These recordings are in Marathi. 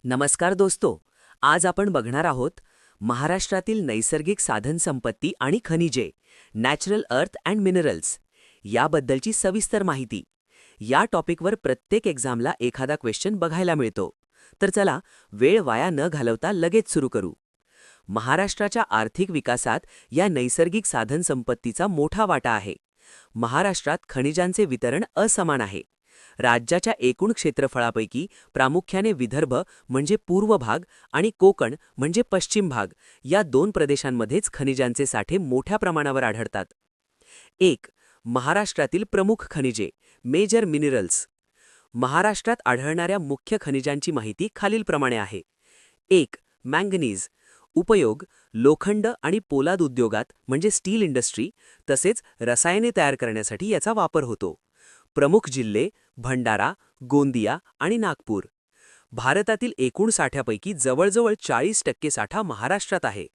नमस्कार दोस्तो. आज आपण बघणार आहोत महाराष्ट्रातील नैसर्गिक साधनसंपत्ती आणि खनिजे, नॅचरल अर्थ अँड मिनरल्स याबद्दलची सविस्तर माहिती. या टॉपिकवर प्रत्येक एक्झामला एखादा क्वेश्चन बघायला मिळतो. तर चला, वेळ वाया न घालवता लगेच सुरू करू. महाराष्ट्राच्या आर्थिक विकासात या नैसर्गिक साधनसंपत्तीचा मोठा वाटा आहे. महाराष्ट्रात खनिजांचे वितरण असमान आहे. राज्याच्या एकूण क्षेत्रफळापैकी प्रामुख्याने विदर्भ म्हणजे पूर्व भाग आणि कोकण म्हणजे पश्चिम भाग या दोन प्रदेशांमध्येच खनिजांचे साठे मोठ्या प्रमाणावर आढळतात. 1. महाराष्ट्रातील प्रमुख खनिजे, मेजर मिनरल्स. महाराष्ट्रात आढळणाऱ्या मुख्य खनिजांची माहिती खालीलप्रमाणे आहे. 1. मँगनीज. उपयोग लोखंड आणि पोलाद उद्योगात म्हणजे स्टील इंडस्ट्री तसेच रसायने तयार करण्यासाठी याचा वापर होतो. प्रमुख जिल्हे भंडारा, गोंदिया आणि नागपूर. भारतातील एकूण साठ्यापैकी जवळजवळ 40% साठा महाराष्ट्रात आहे.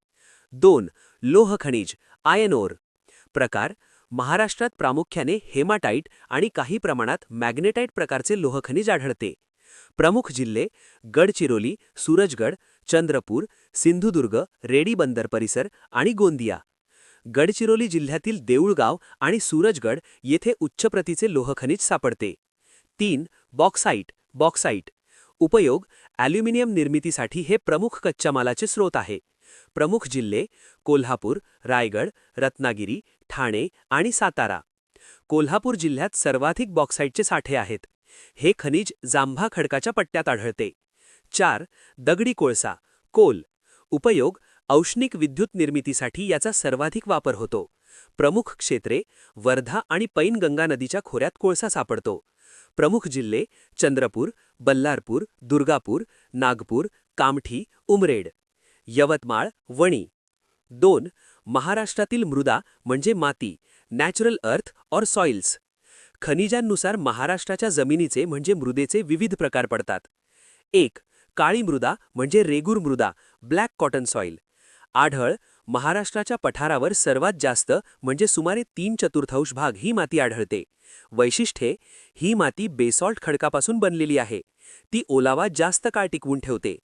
2. लोह खनिज, आयर्न ओर. प्रकार महाराष्ट्रात प्रामुख्याने हेमाटाइट आणि काही प्रमाणात मॅग्नेटाइट प्रकारचे लोह खनिज आढळते. प्रमुख जिल्हे गडचिरोली, सूरजगड, चंद्रपूर, सिंधुदुर्ग, रेडी बंदर परिसर आणि गोंदिया. गडचिरोली जिल्ह्यातील देऊळगाव आणि सूरजगड येथे उच्च प्रतीचे लोह खनिज सापडते. 3. बॉक्साईट. उपयोग ॲल्युमिनियम निर्मितीसाठी हे प्रमुख कच्च्या मालाचे स्रोत आहे. प्रमुख जिल्हे कोल्हापूर, रायगड, रत्नागिरी, ठाणे आणि सातारा. कोल्हापूर जिल्ह्यात सर्वाधिक बॉक्साईटचे साठे आहेत. हे खनिज जांभा खडकाच्या पट्ट्यात आढळते. 4. दगडी कोळसा, कोल. उपयोग औष्णिक विद्युत निर्मितीसाठी याचा सर्वाधिक वापर होतो. प्रमुख क्षेत्रे वर्धा आणि पैनगंगा नदीच्या खोऱ्यात कोळसा सापडतो. प्रमुख जिल्हे चंद्रपूर, बल्लारपूर, दुर्गापूर, नागपूर, कामठी, उमरेड. यवतमाळ, वणी. 2. महाराष्ट्रातील मृदा म्हणजे माती, नॅचरल अर्थ ऑर सॉइल्स. खनिजांनुसार महाराष्ट्राच्या जमिनीचे म्हणजे मृदेचे विविध प्रकार पडतात. 1. काळी मृदा म्हणजे रेगूर मृदा, ब्लॅक कॉटन सॉइल. आढळ महाराष्ट्राच्या पठारावर सर्वात जास्त म्हणजे सुमारे 3/4 भाग ही माती आढळते. वैशिष्ट्ये ही माती बेसॉल्ट खडकापासून बनलेली आहे. ती ओलावा जास्त काळ टिकवून ठेवते.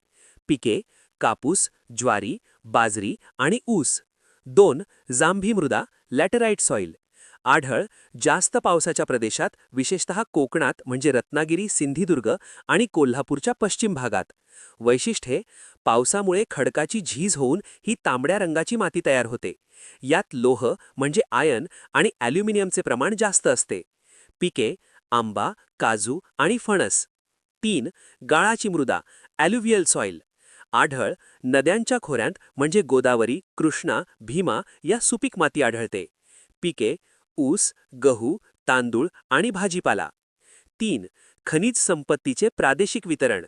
पिके कापूस, ज्वारी, बाजरी आणि ऊस. 2. जांभी मृदा, लॅटराइट सॉइल. आढळ जास्त पावसाच्या प्रदेशात विशेषतः कोकणात म्हणजे रत्नागिरी, सिंधुदुर्ग आणि कोल्हापूरच्या पश्चिम भागात. वैशिष्ट्ये पावसामुळे खडकाची झीज होऊन ही तांबड्या रंगाची माती तयार होते. यात लोह म्हणजे आयर्न आणि ॲल्युमिनियमचे प्रमाण जास्त असते. पिके आंबा, काजू आणि फणस. 3. गाळाची मृदा, ॲल्युव्हियल सॉइल. आढळ नद्यांच्या खोऱ्यांत म्हणजे गोदावरी, कृष्णा, भीमा या सुपीक माती आढळते. पिके ऊस, गहू, तांदूळ आणि भाजीपाला. 3. खनिज संपत्तीचे प्रादेशिक वितरण.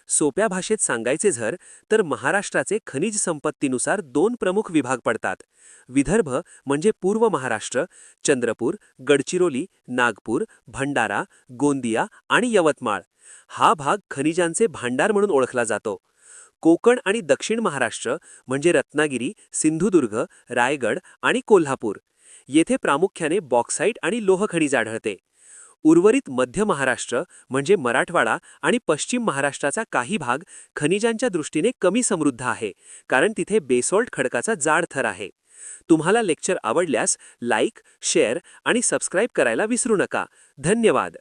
सोप्या भाषेत सांगायचे तर महाराष्ट्राचे खनिज संपत्तीनुसार 2 प्रमुख विभाग पडतात. विदर्भ म्हणजे पूर्व महाराष्ट्र, चंद्रपूर, गडचिरोली, नागपूर, भंडारा, गोंदिया आणि यवतमाळ. हा भाग खनिजांचे भांडार म्हणून ओळखला जातो. कोकण आणि दक्षिण महाराष्ट्र म्हणजे रत्नागिरी, सिंधुदुर्ग, रायगड आणि कोल्हापूर. येथे प्रामुख्याने बॉक्साईट आणि लोह खनिज आढळते. उर्वरित मध्य महाराष्ट्र म्हणजे मराठवाडा आणि पश्चिम महाराष्ट्राचा काही भाग खनिजांच्या दृष्टीने कमी समृद्ध आहे, कारण तिथे बेसॉल्ट खडकाचा जाड थर आहे. तुम्हाला लेक्चर आवडल्यास लाईक, शेअर आणि सबस्क्राईब करायला विसरू नका. धन्यवाद.